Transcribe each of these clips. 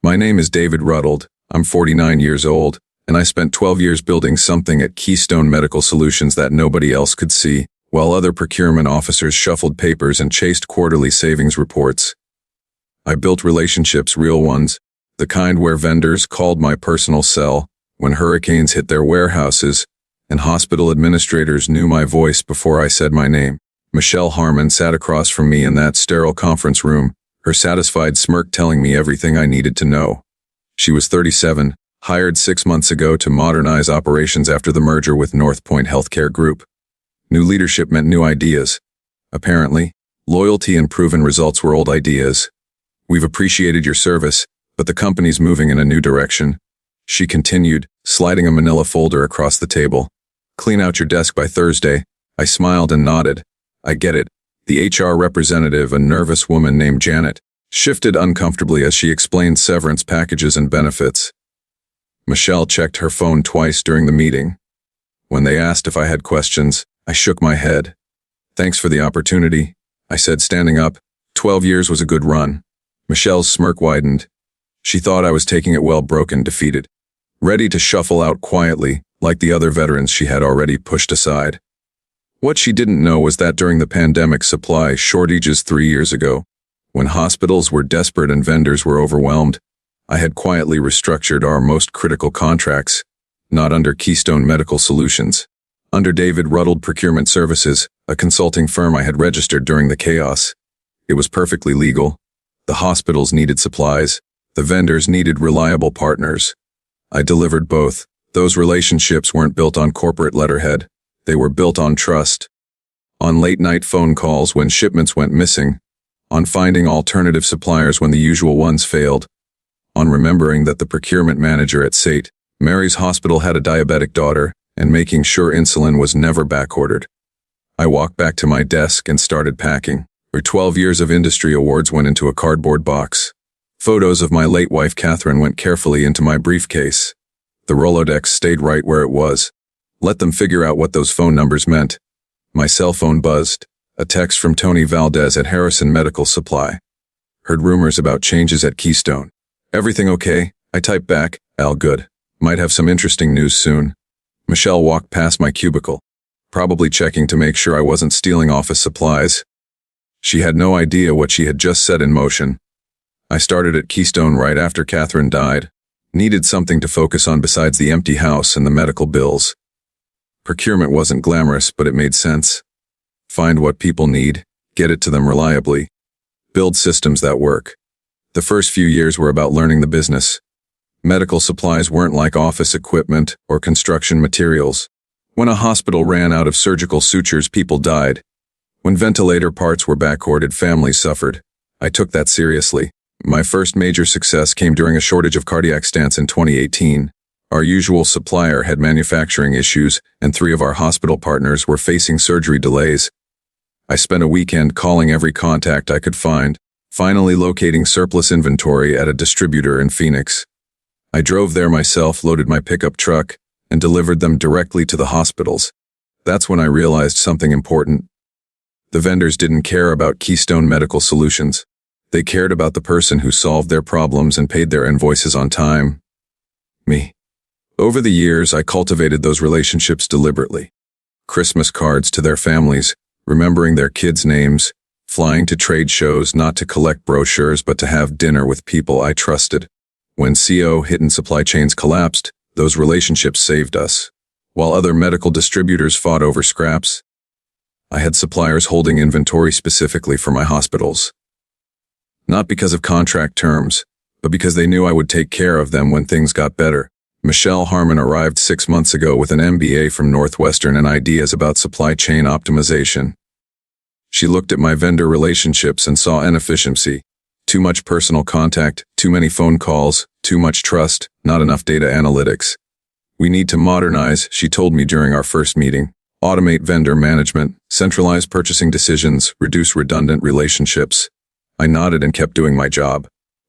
My name is David Ruttold. I'm 49 years old, and I spent 12 years building something at Keystone Medical Solutions that nobody else could see, while other procurement officers shuffled papers and chased quarterly savings reports. I built relationships, real ones, the kind where vendors called my personal cell when hurricanes hit their warehouses, and hospital administrators knew my voice before I said my name. Michelle Harmon sat across from me in that sterile conference room, her satisfied smirk telling me everything I needed to know. She was 37, hired 6 months ago to modernize operations after the merger with North Point Healthcare Group. New leadership meant new ideas. Apparently, loyalty and proven results were old ideas. We've appreciated your service, but the company's moving in a new direction. She continued, sliding a manila folder across the table. Clean out your desk by Thursday. I smiled and nodded. I get it. The HR representative, a nervous woman named Janet, shifted uncomfortably as she explained severance packages and benefits. Michelle checked her phone twice during the meeting. When they asked if I had questions, I shook my head. Thanks for the opportunity, I said, standing up. 12 years was a good run. Michelle's smirk widened. She thought I was taking it well, broken, defeated, ready to shuffle out quietly, like the other veterans she had already pushed aside. What she didn't know was that during the pandemic supply shortages 3 years ago, when hospitals were desperate and vendors were overwhelmed, I had quietly restructured our most critical contracts, not under Keystone Medical Solutions, under David Ruttold Procurement Services, a consulting firm I had registered during the chaos. It was perfectly legal. The hospitals needed supplies. The vendors needed reliable partners. I delivered both. Those relationships weren't built on corporate letterhead. They were built on trust. On late-night phone calls when shipments went missing. On finding alternative suppliers when the usual ones failed. On remembering that the procurement manager at St. Mary's Hospital had a diabetic daughter and making sure insulin was never backordered. I walked back to my desk and started packing. Her 12 years of industry awards went into a cardboard box. Photos of my late wife Catherine went carefully into my briefcase. The Rolodex stayed right where it was. Let them figure out what those phone numbers meant. My cell phone buzzed. A text from Tony Valdez at Harrison Medical Supply. Heard rumors about changes at Keystone. Everything okay? I typed back, Al, good. Might have some interesting news soon. Michelle walked past my cubicle, probably checking to make sure I wasn't stealing office supplies. She had no idea what she had just set in motion. I started at Keystone right after Catherine died. Needed something to focus on besides the empty house and the medical bills. Procurement wasn't glamorous, but it made sense. Find what people need, get it to them reliably. Build systems that work. The first few years were about learning the business. Medical supplies weren't like office equipment or construction materials. When a hospital ran out of surgical sutures, people died. When ventilator parts were backordered, families suffered. I took that seriously. My first major success came during a shortage of cardiac stents in 2018. Our usual supplier had manufacturing issues, and 3 of our hospital partners were facing surgery delays. I spent a weekend calling every contact I could find, finally locating surplus inventory at a distributor in Phoenix. I drove there myself, loaded my pickup truck, and delivered them directly to the hospitals. That's when I realized something important. The vendors didn't care about Keystone Medical Solutions. They cared about the person who solved their problems and paid their invoices on time. Me. Over the years, I cultivated those relationships deliberately. Christmas cards to their families, remembering their kids' names, flying to trade shows not to collect brochures but to have dinner with people I trusted. When CO hit and supply chains collapsed, those relationships saved us. While other medical distributors fought over scraps, I had suppliers holding inventory specifically for my hospitals. Not because of contract terms, but because they knew I would take care of them when things got better. Michelle Harmon arrived 6 months ago with an MBA from Northwestern and ideas about supply chain optimization. She looked at my vendor relationships and saw inefficiency. Too much personal contact, too many phone calls, too much trust, not enough data analytics. We need to modernize, she told me during our first meeting. Automate vendor management, centralize purchasing decisions, reduce redundant relationships. I nodded and kept doing my job.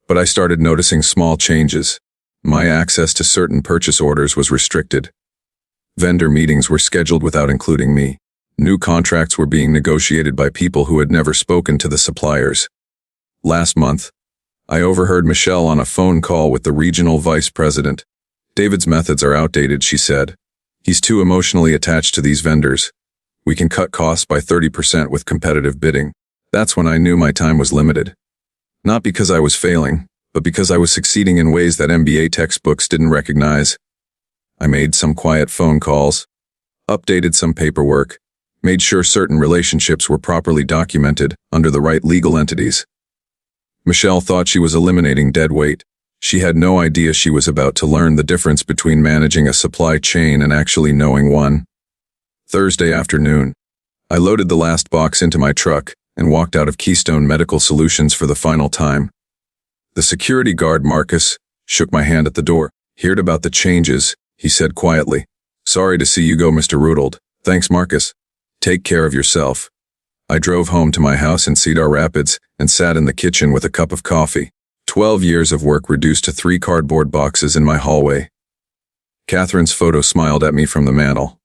But I started noticing small changes. My access to certain purchase orders was restricted. Vendor meetings were scheduled without including me. New contracts were being negotiated by people who had never spoken to the suppliers. Last month, I overheard Michelle on a phone call with the regional vice president. David's methods are outdated, she said. He's too emotionally attached to these vendors. We can cut costs by 30% with competitive bidding. That's when I knew my time was limited. Not because I was failing, but because I was succeeding in ways that MBA textbooks didn't recognize. I made some quiet phone calls, updated some paperwork, made sure certain relationships were properly documented under the right legal entities. Michelle thought she was eliminating dead weight. She had no idea she was about to learn the difference between managing a supply chain and actually knowing one. Thursday afternoon, I loaded the last box into my truck and walked out of Keystone Medical Solutions for the final time. The security guard, Marcus, shook my hand at the door. Heard about the changes, he said quietly. Sorry to see you go, Mr. Rudolph. Thanks, Marcus. Take care of yourself. I drove home to my house in Cedar Rapids and sat in the kitchen with a cup of coffee. 12 years of work reduced to 3 cardboard boxes in my hallway. Catherine's photo smiled at me from the mantel.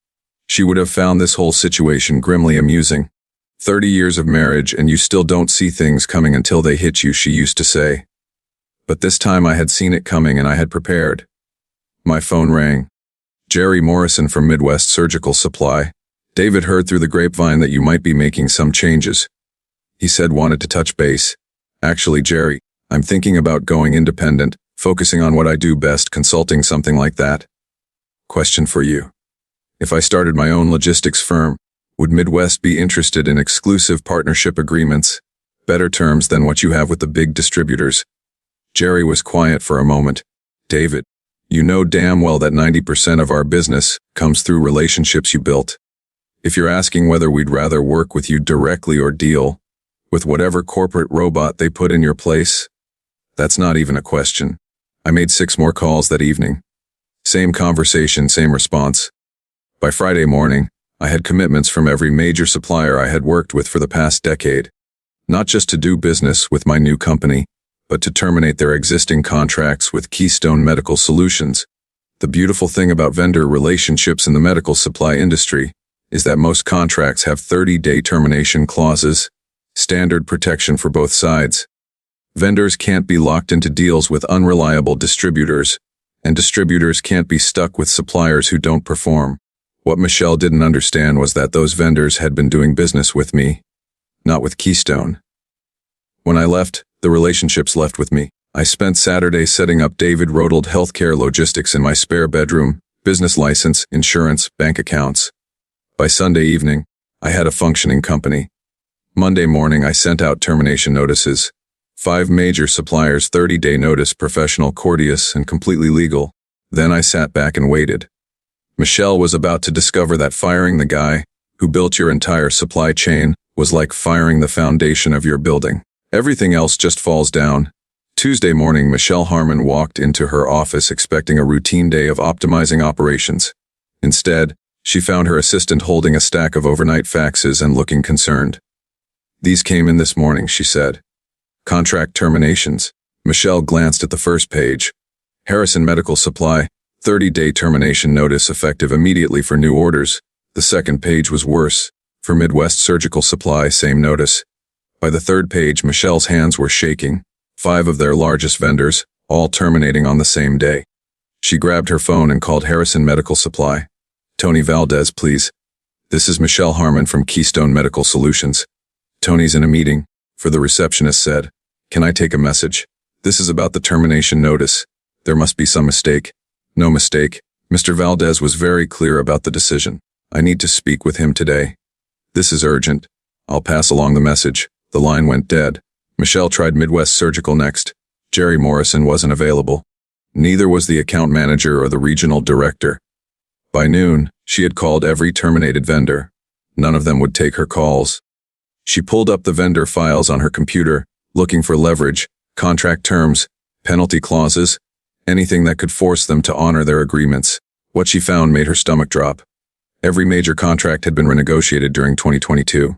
She would have found this whole situation grimly amusing. 30 years of marriage and you still don't see things coming until they hit you, she used to say. But this time I had seen it coming and I had prepared. My phone rang. Jerry Morrison from Midwest Surgical Supply. David heard through the grapevine that you might be making some changes. He said wanted to touch base. Actually, Jerry, I'm thinking about going independent, focusing on what I do best, consulting, something like that. Question for you. If I started my own logistics firm, would Midwest be interested in exclusive partnership agreements, better terms than what you have with the big distributors? Jerry was quiet for a moment. David, you know damn well that 90% of our business comes through relationships you built. If you're asking whether we'd rather work with you directly or deal with whatever corporate robot they put in your place, that's not even a question. I made 6 more calls that evening. Same conversation, same response. By Friday morning, I had commitments from every major supplier I had worked with for the past decade. Not just to do business with my new company, but to terminate their existing contracts with Keystone Medical Solutions. The beautiful thing about vendor relationships in the medical supply industry is that most contracts have 30-day termination clauses, standard protection for both sides. Vendors can't be locked into deals with unreliable distributors, and distributors can't be stuck with suppliers who don't perform. What Michelle didn't understand was that those vendors had been doing business with me, not with Keystone. When I left, the relationships left with me. I spent Saturday setting up David Rudolph Healthcare Logistics in my spare bedroom, business license, insurance, bank accounts. By Sunday evening, I had a functioning company. Monday morning, I sent out termination notices. 5 major suppliers, 30-day notice, professional, courteous, and completely legal. Then I sat back and waited. Michelle was about to discover that firing the guy who built your entire supply chain was like firing the foundation of your building. Everything else just falls down. Tuesday morning, Michelle Harmon walked into her office expecting a routine day of optimizing operations. Instead, she found her assistant holding a stack of overnight faxes and looking concerned. These came in this morning, she said. Contract terminations. Michelle glanced at the first page. Harrison Medical Supply, 30-day termination notice effective immediately for new orders. The second page was worse. For Midwest Surgical Supply, same notice. By the third page, Michelle's hands were shaking. 5 of their largest vendors, all terminating on the same day. She grabbed her phone and called Harrison Medical Supply. Tony Valdez, please. This is Michelle Harmon from Keystone Medical Solutions. Tony's in a meeting. For the receptionist said, can I take a message? This is about the termination notice. There must be some mistake. No mistake. Mr. Valdez was very clear about the decision. I need to speak with him today. This is urgent. I'll pass along the message. The line went dead. Michelle tried Midwest Surgical next. Jerry Morrison wasn't available. Neither was the account manager or the regional director. By noon, she had called every terminated vendor. None of them would take her calls. She pulled up the vendor files on her computer, looking for leverage, contract terms, penalty clauses, anything that could force them to honor their agreements. What she found made her stomach drop. Every major contract had been renegotiated during 2022.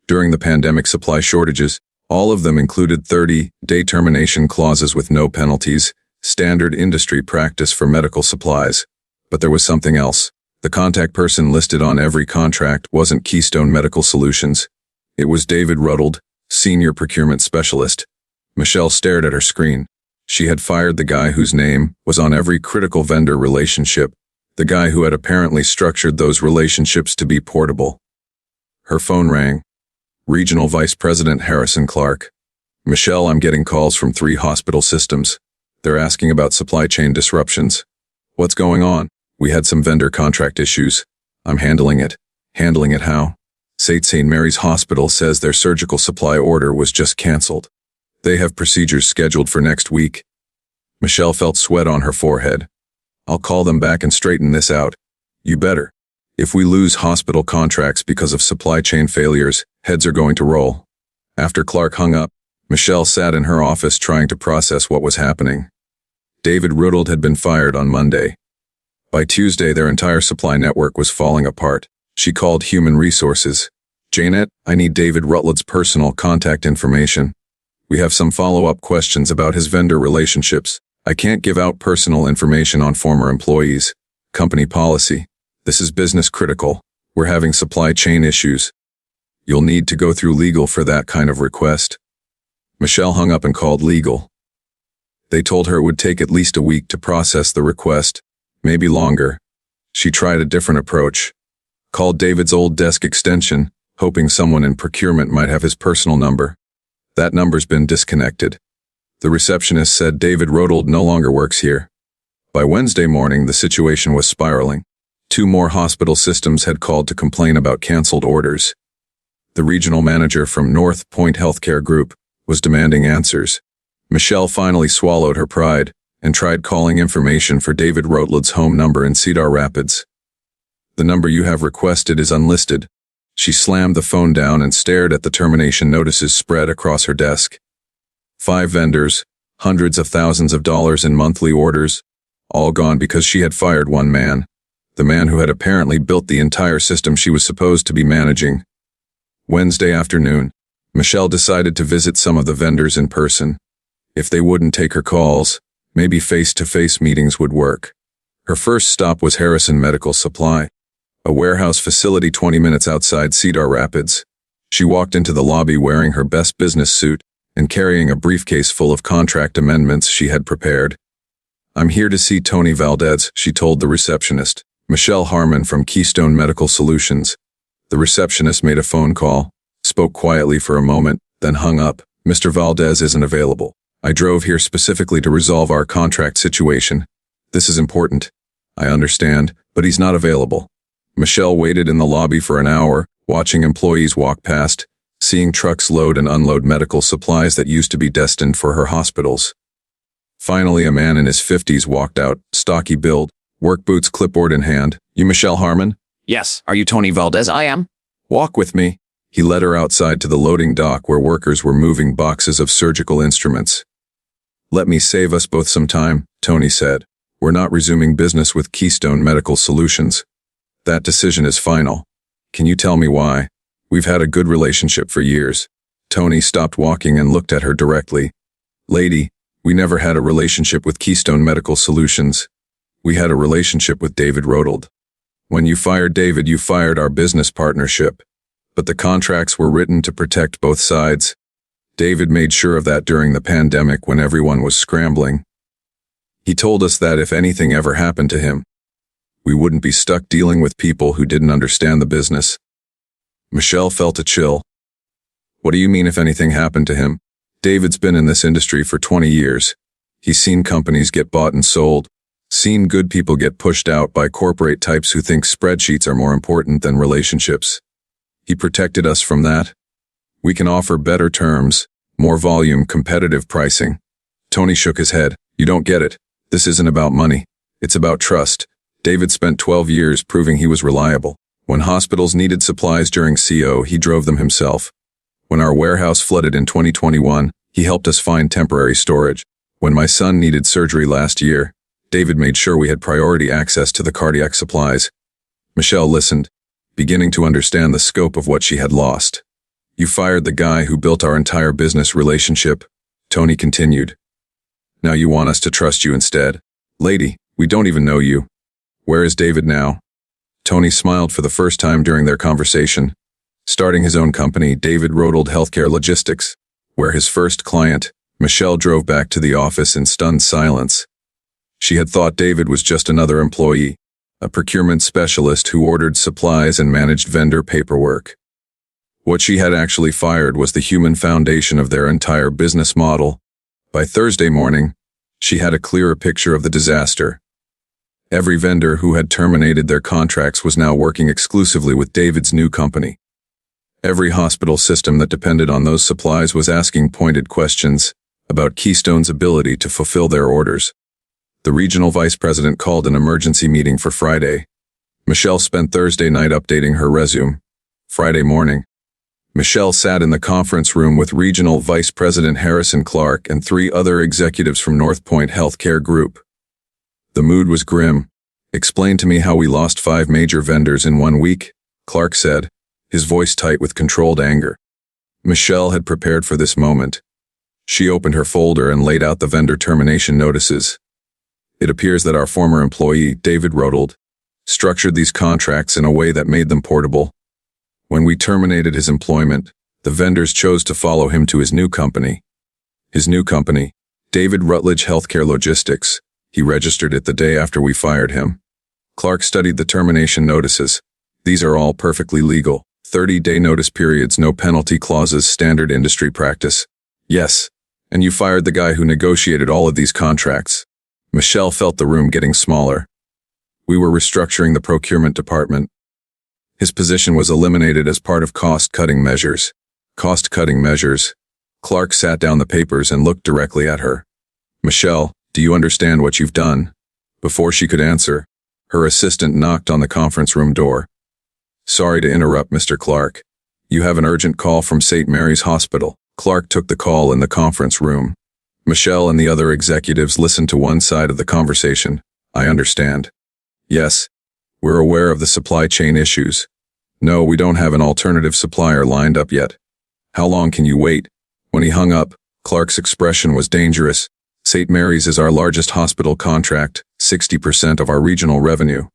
During the pandemic supply shortages, all of them included 30-day termination clauses with no penalties, standard industry practice for medical supplies. But there was something else. The contact person listed on every contract wasn't Keystone Medical Solutions. It was David Rudolph, Senior Procurement Specialist. Michelle stared at her screen. She had fired the guy whose name was on every critical vendor relationship, the guy who had apparently structured those relationships to be portable. Her phone rang. Regional Vice President Harrison Clark. Michelle, I'm getting calls from 3 hospital systems. They're asking about supply chain disruptions. What's going on? We had some vendor contract issues. I'm handling it. Handling it how? St. Mary's Hospital says their surgical supply order was just canceled. They have procedures scheduled for next week. Michelle felt sweat on her forehead. I'll call them back and straighten this out. You better. If we lose hospital contracts because of supply chain failures, heads are going to roll. After Clark hung up, Michelle sat in her office trying to process what was happening. David Rutland had been fired on Monday. By Tuesday, their entire supply network was falling apart. She called Human Resources. Janet, I need David Rutland's personal contact information. We have some follow-up questions about his vendor relationships. I can't give out personal information on former employees. Company policy. This is business critical. We're having supply chain issues. You'll need to go through legal for that kind of request. Michelle hung up and called legal. They told her it would take at least a week to process the request, maybe longer. She tried a different approach. Called David's old desk extension, hoping someone in procurement might have his personal number. That number's been disconnected. The receptionist said David Rutland no longer works here. By Wednesday morning, the situation was spiraling. 2 more hospital systems had called to complain about canceled orders. The regional manager from North Point Healthcare Group was demanding answers. Michelle finally swallowed her pride and tried calling information for David Rutland's home number in Cedar Rapids. The number you have requested is unlisted. She slammed the phone down and stared at the termination notices spread across her desk. 5 vendors, hundreds of thousands of dollars in monthly orders, all gone because she had fired one man, the man who had apparently built the entire system she was supposed to be managing. Wednesday afternoon, Michelle decided to visit some of the vendors in person. If they wouldn't take her calls, maybe face-to-face meetings would work. Her first stop was Harrison Medical Supply, a warehouse facility 20 minutes outside Cedar Rapids. She walked into the lobby wearing her best business suit and carrying a briefcase full of contract amendments she had prepared. I'm here to see Tony Valdez, she told the receptionist, Michelle Harmon from Keystone Medical Solutions. The receptionist made a phone call, spoke quietly for a moment, then hung up. Mr. Valdez isn't available. I drove here specifically to resolve our contract situation. This is important. I understand, but he's not available. Michelle waited in the lobby for an hour, watching employees walk past, seeing trucks load and unload medical supplies that used to be destined for her hospitals. Finally, a man in his 50s walked out, stocky build, work boots, clipboard in hand. You Michelle Harmon? Yes. Are you Tony Valdez? I am. Walk with me. He led her outside to the loading dock where workers were moving boxes of surgical instruments. Let me save us both some time, Tony said. We're not resuming business with Keystone Medical Solutions. That decision is final. Can you tell me why? We've had a good relationship for years. Tony stopped walking and looked at her directly. Lady, we never had a relationship with Keystone Medical Solutions. We had a relationship with David Rutland. When you fired David, you fired our business partnership. But the contracts were written to protect both sides. David made sure of that during the pandemic when everyone was scrambling. He told us that if anything ever happened to him, we wouldn't be stuck dealing with people who didn't understand the business. Michelle felt a chill. What do you mean if anything happened to him? David's been in this industry for 20 years. He's seen companies get bought and sold, seen good people get pushed out by corporate types who think spreadsheets are more important than relationships. He protected us from that. We can offer better terms, more volume, competitive pricing. Tony shook his head. You don't get it. This isn't about money. It's about trust. David spent 12 years proving he was reliable. When hospitals needed supplies during CO, he drove them himself. When our warehouse flooded in 2021, he helped us find temporary storage. When my son needed surgery last year, David made sure we had priority access to the cardiac supplies. Michelle listened, beginning to understand the scope of what she had lost. You fired the guy who built our entire business relationship, Tony continued. Now you want us to trust you instead? Lady, we don't even know you. Where is David now? Tony smiled for the first time during their conversation. Starting his own company, David Rutland Healthcare Logistics, where his first client, Michelle drove back to the office in stunned silence. She had thought David was just another employee, a procurement specialist who ordered supplies and managed vendor paperwork. What she had actually fired was the human foundation of their entire business model. By Thursday morning, she had a clearer picture of the disaster. Every vendor who had terminated their contracts was now working exclusively with David's new company. Every hospital system that depended on those supplies was asking pointed questions about Keystone's ability to fulfill their orders. The regional vice president called an emergency meeting for Friday. Michelle spent Thursday night updating her resume. Friday morning, Michelle sat in the conference room with regional vice president Harrison Clark and 3 other executives from North Point Healthcare Group. The mood was grim. "Explain to me how we lost 5 major vendors in 1 week," Clark said, his voice tight with controlled anger. Michelle had prepared for this moment. She opened her folder and laid out the vendor termination notices. "It appears that our former employee, David Rotold, structured these contracts in a way that made them portable. When we terminated his employment, the vendors chose to follow him to his new company. His new company, David Rutledge Healthcare Logistics. He registered it the day after we fired him." Clark studied the termination notices. "These are all perfectly legal. 30-day notice periods, no penalty clauses, standard industry practice." "Yes, and you fired the guy who negotiated all of these contracts." Michelle felt the room getting smaller. "We were restructuring the procurement department. His position was eliminated as part of cost-cutting measures." "Cost-cutting measures?" Clark sat down the papers and looked directly at her. "Michelle, do you understand what you've done?" Before she could answer, her assistant knocked on the conference room door. "Sorry to interrupt, Mr. Clark. You have an urgent call from St. Mary's Hospital." Clark took the call in the conference room. Michelle and the other executives listened to one side of the conversation. "I understand." "Yes, we're aware of the supply chain issues." "No, we don't have an alternative supplier lined up yet." "How long can you wait?" When he hung up, Clark's expression was dangerous. "St. Mary's is our largest hospital contract, 60% of our regional revenue.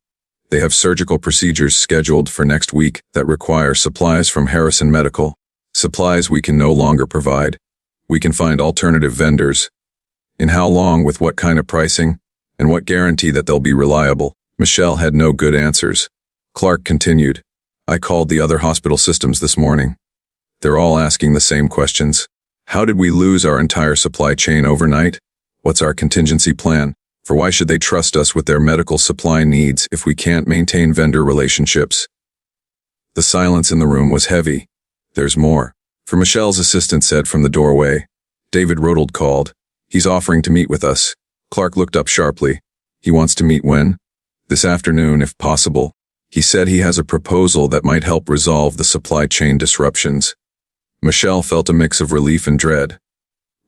They have surgical procedures scheduled for next week that require supplies from Harrison Medical. Supplies we can no longer provide. We can find alternative vendors. In how long, with what kind of pricing, and what guarantee that they'll be reliable?" Michelle had no good answers. Clark continued, "I called the other hospital systems this morning. They're all asking the same questions. How did we lose our entire supply chain overnight? What's our contingency plan? For why should they trust us with their medical supply needs if we can't maintain vendor relationships?" The silence in the room was heavy. "There's more." For Michelle's assistant said from the doorway, "David Rotold called. He's offering to meet with us." Clark looked up sharply. "He wants to meet when?" "This afternoon, if possible. He said he has a proposal that might help resolve the supply chain disruptions." Michelle felt a mix of relief and dread.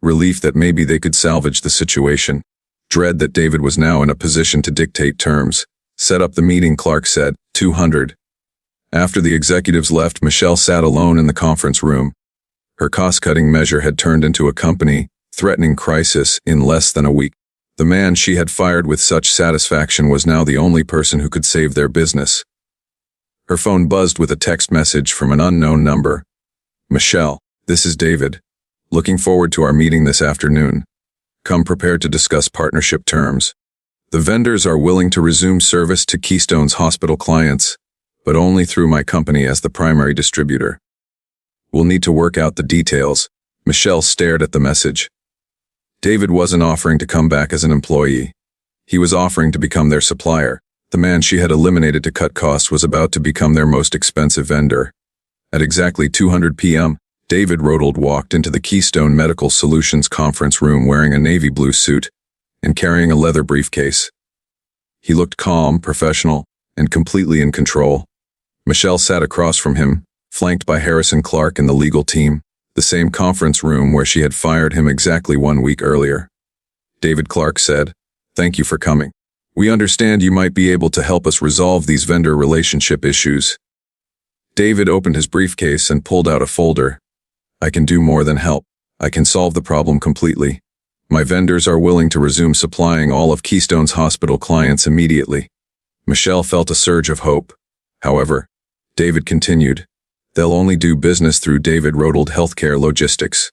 Relief that maybe they could salvage the situation. Dread that David was now in a position to dictate terms. "Set up the meeting," Clark said. 200. After the executives left, Michelle sat alone in the conference room. Her cost-cutting measure had turned into a company-threatening crisis in less than a week. The man she had fired with such satisfaction was now the only person who could save their business. Her phone buzzed with a text message from an unknown number. "Michelle, this is David. Looking forward to our meeting this afternoon. Come prepared to discuss partnership terms. The vendors are willing to resume service to Keystone's hospital clients, but only through my company as the primary distributor. We'll need to work out the details." Michelle stared at the message. David wasn't offering to come back as an employee. He was offering to become their supplier. The man she had eliminated to cut costs was about to become their most expensive vendor. At exactly 2:00 p.m., David Rotold walked into the Keystone Medical Solutions conference room wearing a navy blue suit and carrying a leather briefcase. He looked calm, professional, and completely in control. Michelle sat across from him, flanked by Harrison Clark and the legal team, the same conference room where she had fired him exactly 1 week earlier. David Clark said, "Thank you for coming. We understand you might be able to help us resolve these vendor relationship issues." David opened his briefcase and pulled out a folder. "I can do more than help. I can solve the problem completely. My vendors are willing to resume supplying all of Keystone's hospital clients immediately." Michelle felt a surge of hope. However, David continued, "They'll only do business through David Rotold Healthcare Logistics.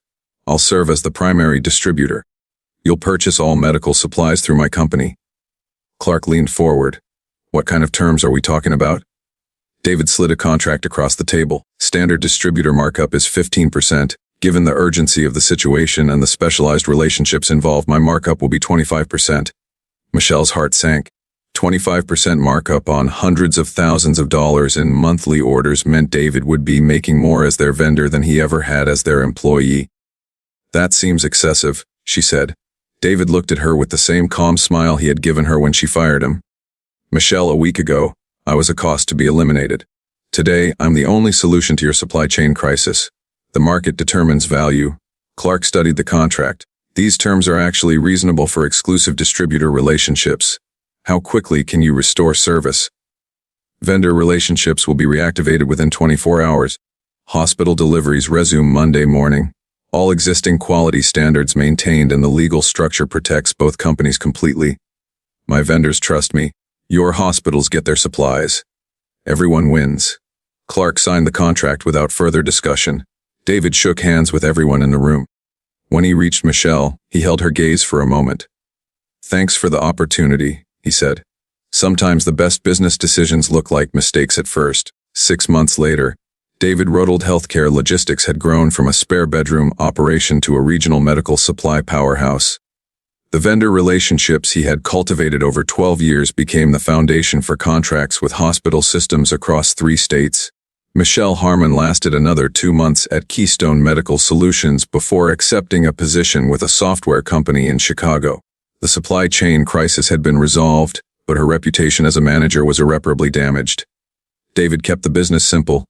I'll serve as the primary distributor. You'll purchase all medical supplies through my company. Clark leaned forward. What kind of terms are we talking about? David slid a contract across the table. Standard distributor markup is 15%. Given the urgency of the situation and the specialized relationships involved, my markup will be 25%. Michelle's heart sank. 25% markup on hundreds of thousands of dollars in monthly orders meant David would be making more as their vendor than he ever had as their employee. That seems excessive, she said. David looked at her with the same calm smile he had given her when she fired him. Michelle, a week ago, I was a cost to be eliminated. Today, I'm the only solution to your supply chain crisis. The market determines value. Clark studied the contract. These terms are actually reasonable for exclusive distributor relationships. How quickly can you restore service? Vendor relationships will be reactivated within 24 hours. Hospital deliveries resume Monday morning. All existing quality standards maintained and the legal structure protects both companies completely. My vendors trust me. Your hospitals get their supplies. Everyone wins. Clark signed the contract without further discussion. David shook hands with everyone in the room. When he reached Michelle, he held her gaze for a moment. Thanks for the opportunity, he said. Sometimes the best business decisions look like mistakes at first. 6 months later, David Roddled Healthcare Logistics had grown from a spare bedroom operation to a regional medical supply powerhouse. The vendor relationships he had cultivated over 12 years became the foundation for contracts with hospital systems across 3 states. Michelle Harmon lasted another 2 months at Keystone Medical Solutions before accepting a position with a software company in Chicago. The supply chain crisis had been resolved, but her reputation as a manager was irreparably damaged. David kept the business simple.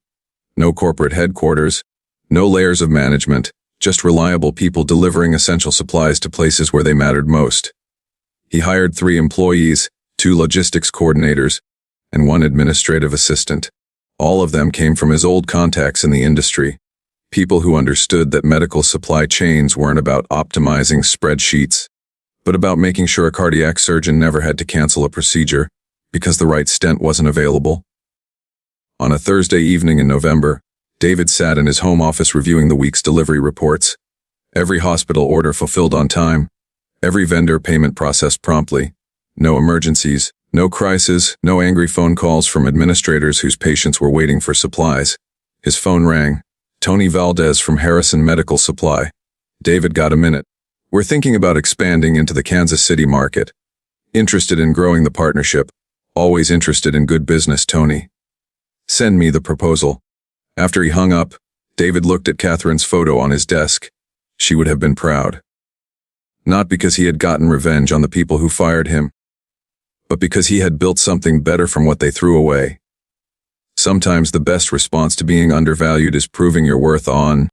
No corporate headquarters, no layers of management, just reliable people delivering essential supplies to places where they mattered most. He hired 3 employees, 2 logistics coordinators, and 1 administrative assistant. All of them came from his old contacts in the industry. People who understood that medical supply chains weren't about optimizing spreadsheets, but about making sure a cardiac surgeon never had to cancel a procedure because the right stent wasn't available. On a Thursday evening in November, David sat in his home office reviewing the week's delivery reports. Every hospital order fulfilled on time. Every vendor payment processed promptly. No emergencies, no crises, no angry phone calls from administrators whose patients were waiting for supplies. His phone rang. Tony Valdez from Harrison Medical Supply. David got a minute. We're thinking about expanding into the Kansas City market. Interested in growing the partnership. Always interested in good business, Tony. Send me the proposal. After he hung up, David looked at Catherine's photo on his desk. She would have been proud. Not because he had gotten revenge on the people who fired him, but because he had built something better from what they threw away. Sometimes the best response to being undervalued is proving your worth on